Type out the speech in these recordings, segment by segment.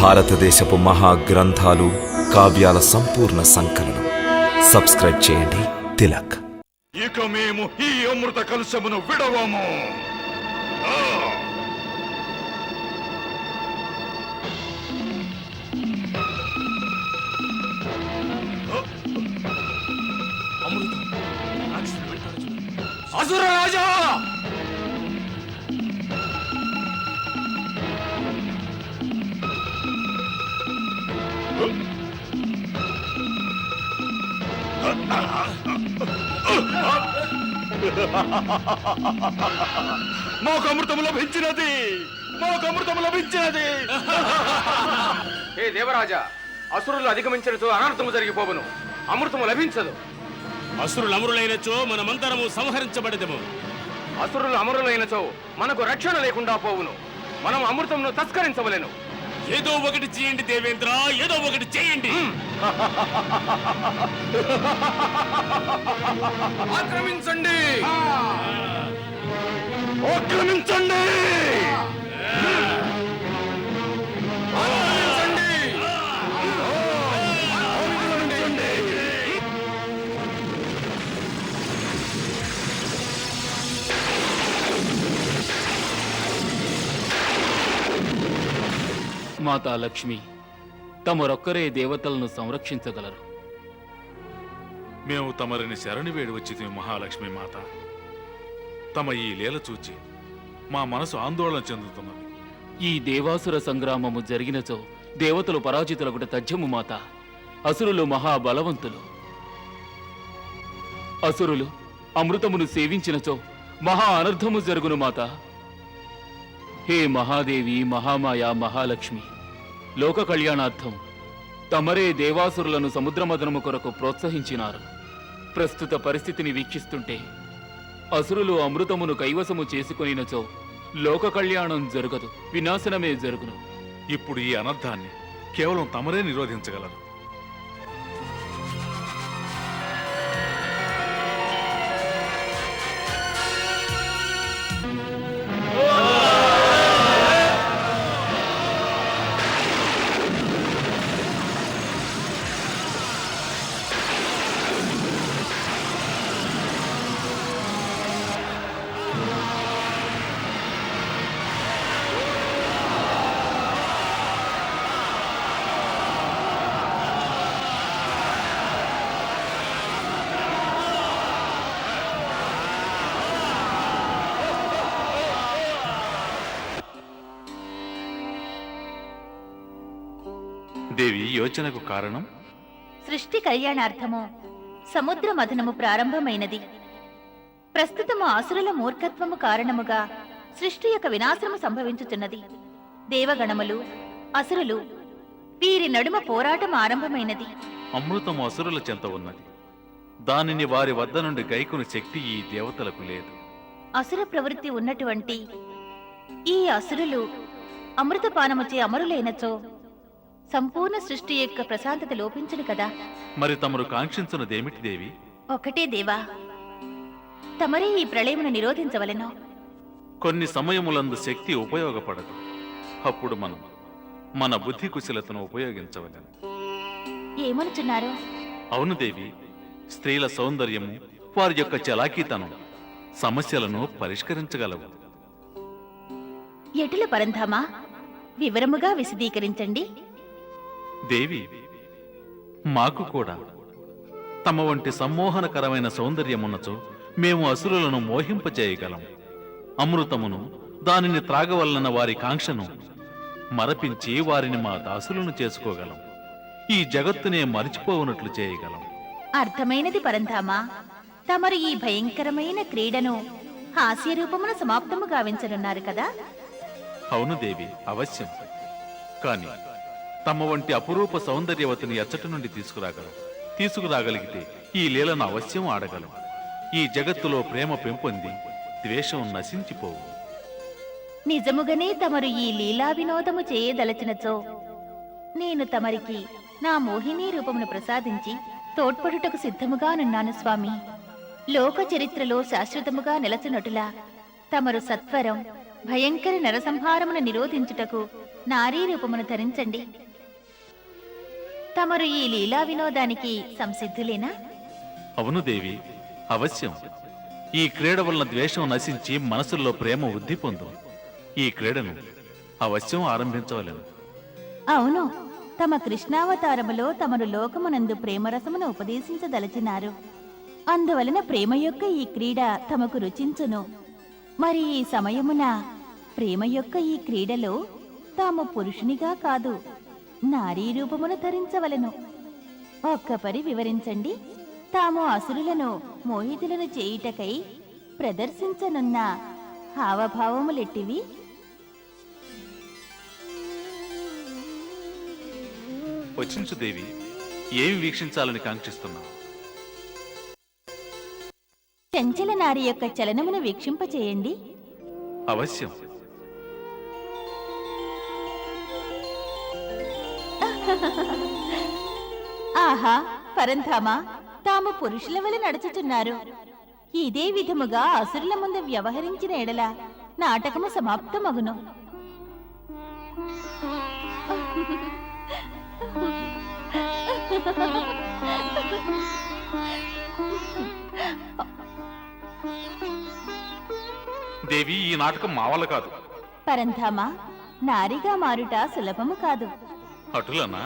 భారతదేశపు మహాగ్రంథాలు, కావ్యాల సంపూర్ణ సంకలనం. సబ్స్క్రైబ్ చేయండి తిలక్. ఇక మేము ఈ అమృత కలశమును విడవము. అసుర రాజా! మాకు అమృతం లభించినది, మాకు అమృతం లభించినది. హే దేవరాజా, అసురులు అధిగమించినచో అనర్థము జరిగిపోవును, అమృతము లభించదు. అసురులు అమరులైనచో మనమంతరము సంహరించబడదము. అసురులు అమరులైనచో మనకు రక్షణ లేకుండా పోవును, మనం అమృతమును తస్కరించవలెను. ఏదో ఒకటి చేయండి దేవేంద్ర, ఏదో ఒకటి చేయండి. ఆక్రమించండి, ఆక్రమించండి. మాతా లక్ష్మి, తమరొక్కరే దేవతలను సంరక్షించగలరు. మేము తమరిని శరణి వేడి వచ్చింది మహాలక్ష్మి మాత. తమ ఈ లీల చూచి మా మనసు ఆందోళన చెందుతున్నది. ఈ దేవాసుర సంగ్రామము జరిగినచో దేవతలు పరాజితులగుట తథ్యము మాత. అసురులు మహాబలవంతులు. అసురులు అమృతమును సేవించినచో మహా అనర్థము జరుగును మాత. హే మహాదేవి, మహామాయ, మహాలక్ష్మి, లోక కళ్యాణార్థం తమరే దేవాసురులను సముద్రమదనము కొరకు ప్రోత్సహించినారు. ప్రస్తుత పరిస్థితిని వీక్షిస్తుంటే అసురులు అమృతమును కైవసము చేసుకొనినచో లోక కళ్యాణం జరగదు, వినాశనమే జరుగును. ఇప్పుడు ఈ అనర్థాన్ని కేవలం తమరే నిరోధించగలరు. దేవి, యోచనకు కారణం? సృష్టి కళ్యాణార్థము సముద్ర మథనము ప్రారంభమైనది. ప్రస్తుతము అసురుల మూర్ఖత్వము కారణముగా సృష్టి యొక్క వినాశనము సంభవించుచున్నది. దేవగణములు, అసురులు వీరి నడుమ పోరాటం ఆరంభమైనది. అమృతం అసురుల చెంత ఉన్నది. దానిని వారి వద్ద నుండి గైకుని శక్తి ఈ దేవతలకు లేదు. అసుర ప్రవృత్తి ఉన్నటువంటి ఈ అసురులు అమృతపానముచే అమరులైనచో సంపూర్ణ సృష్టి యొక్క ప్రశాంతత లోపించును కదా. మరి తమరు కాంక్షించున్నదేమిటి దేవి? ఒకటే దేవా, తమరే ఈ ప్రళయమును నిరోధించవలెను. కొన్ని సమయములందు శక్తి ఉపయోగపడదు. అప్పుడు మనం మన బుద్ధి కుశలతను ఉపయోగించవలెను. ఏమనుచున్నారు? అవును దేవి, స్త్రీల సౌందర్యము, వారి యొక్క చలాకీతనం సమస్యలను పరిష్కరించగలవు. ఎటుల పరంధామా, వివరముగా విశదీకరించండి. దేవి, మాకు కూడా తమ వంటి సమ్మోహనకరమైన సౌందర్యమున్నచో మేము అసురులను మోహింపచేయగలం. అమృతమును, దానిని త్రాగవలన వారి కాంక్షను మరపించి వారిని మా దాసులను చేసుకోగలం. ఈ జగత్తునే మరిచిపోవునట్లు చేయగలం. అర్థమైనది పరంధామా. తమరు ఈ భయంకరమైన క్రీడను హాస్య రూపమున సమాప్తము గావించనున్నారు కదా. అవును దేవి, అవశ్యం. కాని తమ వంటి అపురూప సౌందర్యవతిని ఎచ్చటి నుండి తీసుకురాగలిగితే ఈ లీలను అవశ్యం ఆడగలం. ఈ జగత్తులో ప్రేమ పెంపొంది ద్వేషం నశించిపోవు. నిజముగానే తమరు ఈ లీలా వినోదము చేయదలచినచో నేను తమరికి నా మోహిని రూపమును ప్రసాదించి తోడ్పడుటకు సిద్ధముగానున్నాను స్వామి. లోక చరిత్రలో శాశ్వతముగా నిలచునటులా తమరు సత్వరం భయంకర నరసంహారమును నిరోధించుటకు నారీ రూపమును ధరించండి. తమరు ఈ లీలా వినోదానికి సంసిద్ధులేనా? అవును దేవి, అవశ్యం. ఈ క్రీడ వలన ద్వేషం నశించి మనసుల్లో ప్రేమ వృద్ధి పొందు. ఈ క్రీడను అవశ్యం ఆరంభించవలెను. అవును, తమ కృష్ణావతారములో తమరు లోకమునందు ప్రేమరసమును ఉపదేశించదలచినారు. అందువలన ప్రేమ యొక్క ఈ క్రీడ తమకు రుచించును. మరి ఈ సమయమున ప్రేమ యొక్క ఈ క్రీడలో తాము పురుషునిగా కాదు, నారీ రూపమును ధరించవలెను. ఒక్కపరి వివరించండి. తాము అసురులను మోహితులను చేయుటకై ప్రదర్శించనున్న హావభావములెట్టివి? వచించు దేవి, ఏమి వీక్షించాలని కాంక్షిస్తున్నావు? చంచల నారి యొక్క చలనమును వీక్షింపచేయండి. అవశ్యం. ఆహా, పరంధామా, తాము పురుషుల వలె నడుచుచున్నారు. ఇదే విధముగా అసురుల ముందు వ్యవహరించిన ఎడల నాటకము సమాప్తమగును. దేవి, ఈ నాటకం మా వల్ల కాదు. పరంధామా, నారిగా మారుట సులభము కాదు. అటులనా?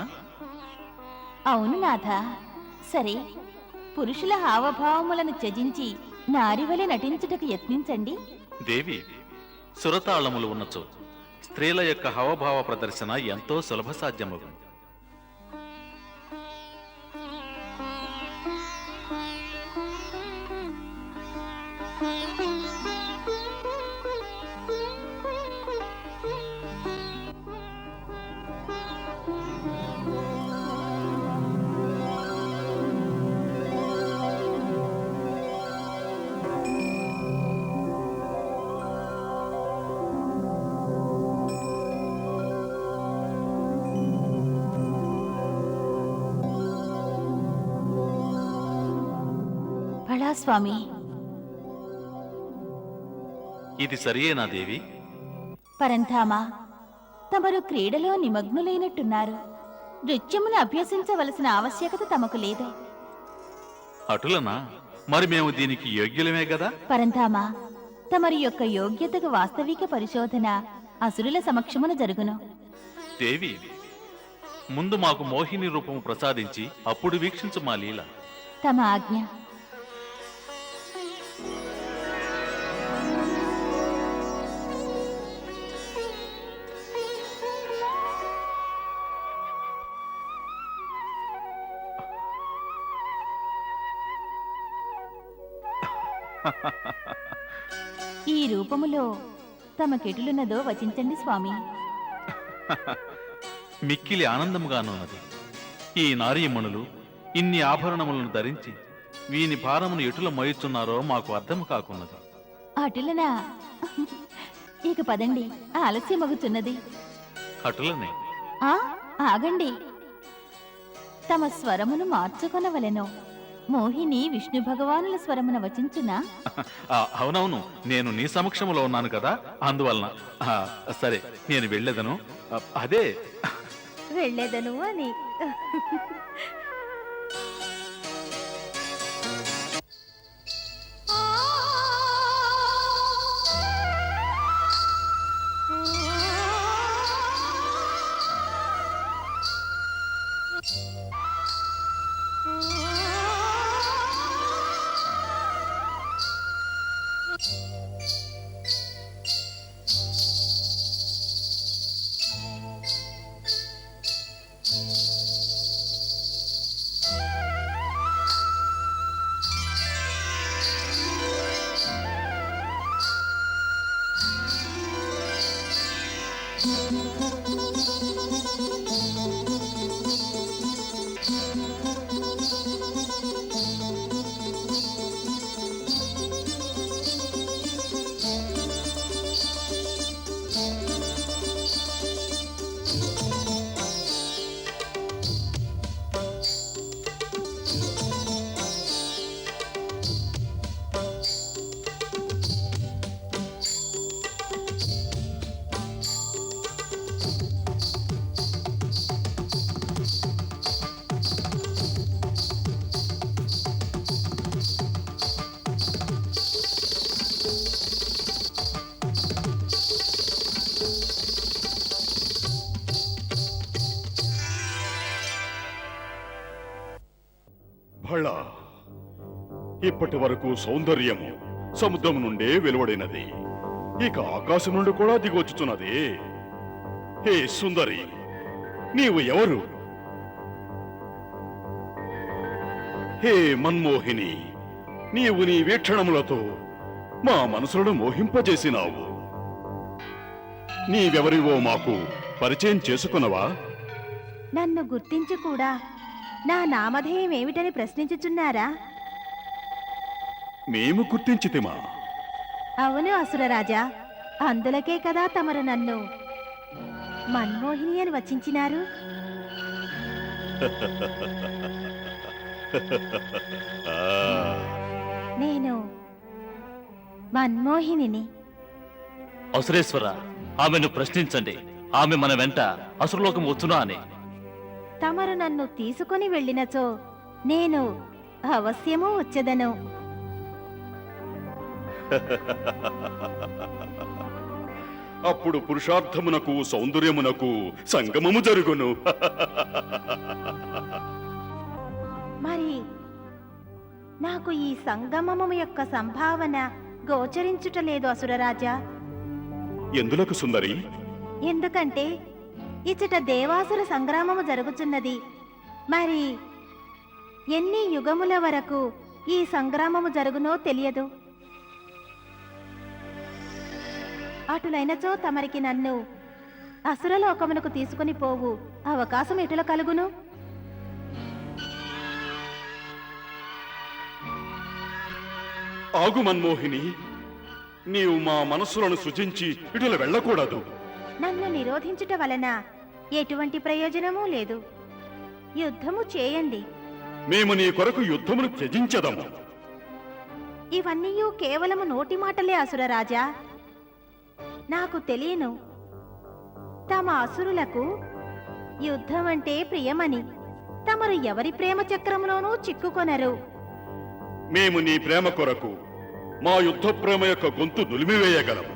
అవును నాథ. సరే, పురుషుల హావభావములను త్యజించి నారివలె నటించుటకు యత్నించండి. దేవి, సురతాళములు ఉన్నచో స్త్రీల యొక్క హావభావ ప్రదర్శన ఎంతో సులభ సాధ్యమగు. భళా స్వామి. ఇది సరియేనా దేవి? పరంధామా, తమరు క్రీడలో నిమగ్నులైనట్టున్నారు. నృత్యమును అభ్యసించవలసిన ఆవశ్యకత తమకు లేదు. అటులనా? మరి మేము దీనికి యోగ్యులమే గదా? పరంధామా, తమరి యొక్క యోగ్యతకు వాస్తవిక పరిశోధన అసురుల సమక్షమున జరుగును. దేవి, ముందు మాకు మోహిని రూపము ప్రసాదించి అప్పుడు వీక్షించు మా లీల. తమ ఆజ్ఞ. ఈ రూపములో తమకెటులున్నదో వచించండి స్వామి. మిక్కిలి ఆనందముగానున్నది. ఈ నారీమణులు ఇన్ని ఆభరణములను ధరించి వీని భారమును ఎటుల మోయుచున్నారో మాకు అర్థము కాకున్నది. అటులనా? ఇక పదండి, ఆలస్యమగుచున్నది. అటులనే. ఆగండి. తమ స్వరమును మార్చుకొనవలెను. మోహిని విష్ణు భగవానుల స్వరమున వచించునా? అవునవును, నేను నీ సమక్షములో ఉన్నాను కదా, అందువలన. సరే, నేను వెళ్ళేదను. అదే వెళ్ళేదను అని. ఫళ ఇప్పటి వరకు సౌందర్యము సముద్రం నుండే వెలువడినది, ఇక ఆకాశం నుండి కూడా దిగొచ్చుతున్నది. హే సుందరి, నీవు ఎవరు? హే మన్మోహిని, నీవు నీ వీక్షణములతో మా మనసులను మోహింపజేసినావు. నీవెవరివో మాకు పరిచయం చేసుకున్నవా? నన్ను గుర్తించి కూడా నా నామధేయం ఏమిటని ప్రశ్నించుచున్నారా? మేము గుర్తించితిమా? అవును అసురరాజా, అందులకే కదా తమరు నన్ను మన్మోహిని అని వచించినారు. నేను మన్మోహినిని. అసురేశ్వర, ఆమెను ప్రశ్నించండి. ఆమె మన వెంట అసురలోకం వచ్చునా అని. తమరు నన్ను తీసుకుని వెళ్ళినచో నేను అవశ్యము వచ్చెదను. అప్పుడు పురుషార్థమునకు సౌందర్యమునకు సంగమము జరుగును. మరి నాకు ఈ సంగమము యొక్క సంభావన గోచరించుటలేదు అసురరాజా. ఎందులకు సుందరి? ఎందుకంటే ఇచ్చట దేవాసుర సంగ్రామము జరుగుతున్నది. మరి ఎన్ని యుగముల వరకు ఈ సంగ్రామము జరుగునో తెలియదు. అటులైనచో తమరికి నన్ను అసురలోకమునకు తీసుకుని పోవు అవకాశం ఎటుల కలుగును? ఆగు మన్మోహిని, నీవు మా మనస్సులను సృజించి ఇటుల వెళ్ళకూడదు. నన్ను నిరోధించుట వలన ఎటువంటి ప్రయోజనమూ లేదు. యుద్ధము చేయండి. మేము నీ కొరకు యుద్ధమును త్యజించదము. ఇవన్నీ కేవలము నోటి మాటలే అసురరాజా. నాకు తెలియను తమ అసురులకు యుద్ధం అంటే ప్రియమని. తమరు ఎవరి ప్రేమ చక్రంలోనూ చిక్కుకొనరు. మేము నీ ప్రేమ కొరకు మా యుద్ధ ప్రేమ యొక్క గొంతు నులిమివేయగలము.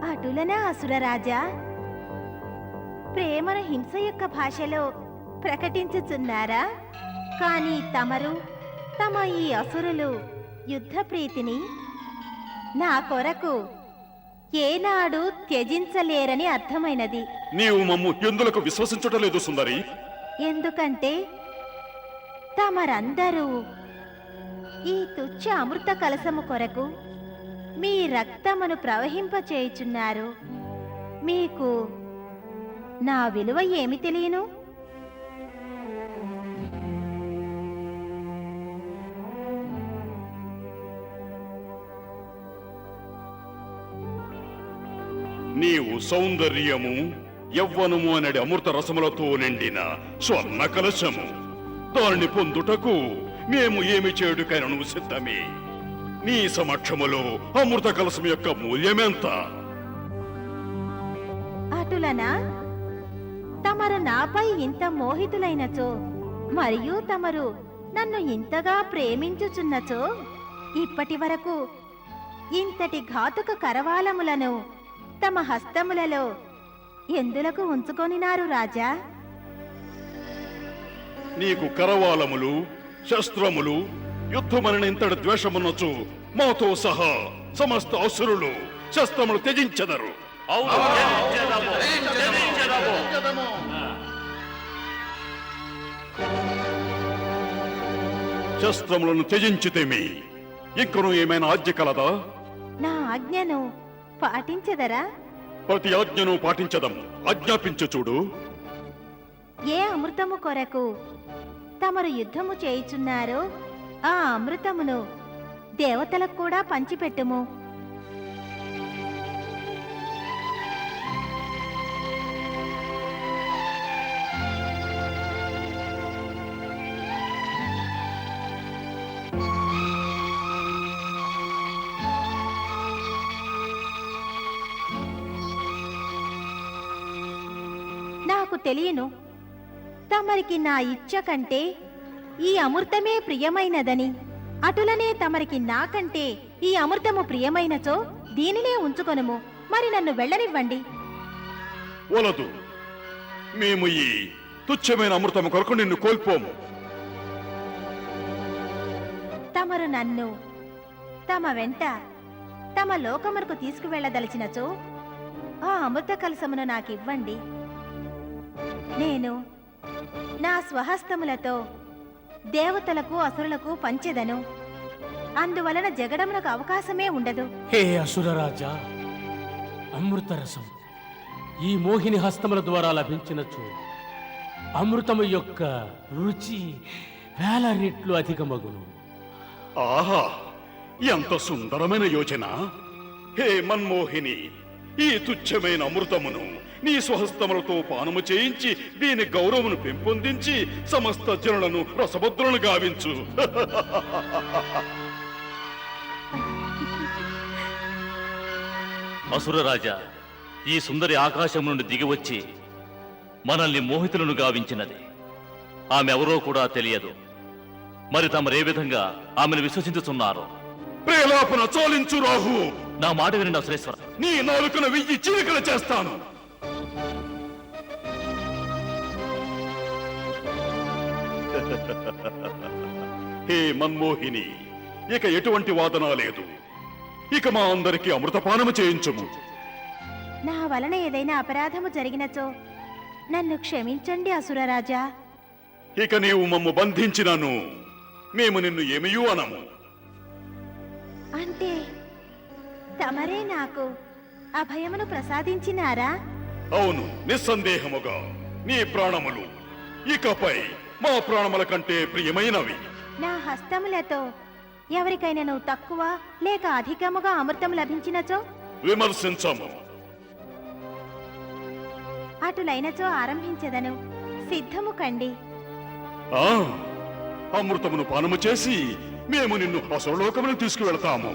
అటులనా అసురరాజా? ప్రేమను హింస యొక్క భాషలో ప్రకటించుచున్నారా? కానీ తమరు తమ ఈ అసురులు యుద్ధ ప్రీతిని నా కొరకు ఏనాడు త్యజించలేరని అర్థమైనది. నీవు మమ్ము ఎందులకు విశ్వసించటలేదు సుందరి? ఎందుకంటే తమరందరూ ఈ తుచ్చ అమృత కలసము కొరకు మీ రక్తమును ప్రవహింపచేయుచున్నారు. మీకు నా విలువ ఏమి తెలియను? నీవు సౌందర్యము యవ్వనము అనడి అమృత రసములతో నిండిన స్వర్ణ కలశము. దాన్ని పొందుటకు మేము ఏమి చేయుటకైనను సిద్ధమే. నీ సమక్షములో అమృత కలశం యొక్క మూల్యమెంత? అటులనా? తమరు నాపై ఇంత మోహితులైనచో మరియు తమరు నన్ను ఇంతగా ప్రేమించుచున్నచో ఇప్పటి వరకు ఇంతటి ఘాతుక కరవాలములను తమ హస్తములలో ఎందులకు ఉంచుకొనినారు రాజా? నీకు కరవాలములు శస్త్రములు యుద్ధమని ఇంతటి ద్వేషమునొచ్చు మాతో సహా సమస్త అసురులు శస్త్రములు త్యజించెదరు. శస్త్రములను త్యజించితేమి ఇంకను ఏమైనా ఆజ్ఞ కలదా? నా ఆజ్ఞను పాటించెదరా? ప్రతి ఆజ్ఞను పాటించదము. ఆజ్ఞాపించు చూడు. ఏ అమృతము కొరకు తమరు యుద్ధము చేయుచున్నారో ఆ అమృతమును దేవతలకు కూడా పంచిపెట్టుము. నాకు తెలియను తమరికి నా ఇచ్చ కంటే ఈ అమృతమే ప్రియమైనదని. అటులనే తమరికి నాకంటే ఈ అమృతము ప్రియమైనచో దీనినే ఉంచుకొనుము. మరి నన్ను వెళ్ళనివ్వండి. వలదు. మేము ఈ తుచ్చమైన అమృతము కొరకు నిన్ను కోల్పోము. తమరు నన్ను తమ వెంట తమ లోకమునకు తీసుకువెళ్ళదలిచినచో ఆ అమృత కలశమును నాకివ్వండి. నేను నా స్వహస్తములతో దేవతలకు అసురులకు పంచెదను. అందువలన జగడమునకు అవకాశమే ఉండదు. హే అసురరాజా, అమృతరసం ఈ మోహిని హస్తముల ద్వారా లభించినచో అమృతము యొక్క రుచి వేల రెట్లు అధికమగును. ఆహా, ఎంత సుందరమైన యోచన! హే మన్మోహిని, ఈ తుచ్చమైన అమృతమును నీ స్వహస్తములతో పానము చేయించి దీని గౌరవమును పెంపొందించి సమస్త జనులను రసభద్రులను గావించు. అసురరాజా, ఈ సుందరి ఆకాశం నుండి దిగివచ్చి మనల్ని మోహితులను గావించినది. ఆమె ఎవరో కూడా తెలియదు. మరి తమరే విధంగా ఆమెను విశ్వసించుతున్నారు? ప్రేలాపన చాలించు రాహు. నా మాట వినండి అసురేశ్వర. నీ నాలుకను 1000 చీలికలు చేస్తాను. హే మన్మోహిని, ఇక ఎటువంటి వాదన లేదు. ఇక మా అందరికీ అమృతపానము చేయించుము. నా వలన ఏదైనా అపరాధము జరిగినచో నన్ను క్షమించండి అసురరాజా. ఇక నీవు మమ్ము బంధించినను మేము నిన్ను ఏమయూ అనము. అంటే తమరే నాకు అభయమును ప్రసాదించినారా? అవును, నిస్సందేహముగా నీ ప్రాణములు ఇకపై మా ప్రాణముల కంటే ప్రియమైనవి. నా హస్తములతో ఎవరికైనా తక్కువ లేక అధికముగా అమృతం లభించినచో విమర్శించము. అటులైనచో ఆరంభించదను. సిద్ధము కండి. ఆ, అమృతమును పానము చేసి మేము నిన్ను అసురలోకమును తీసుకువెళతాము.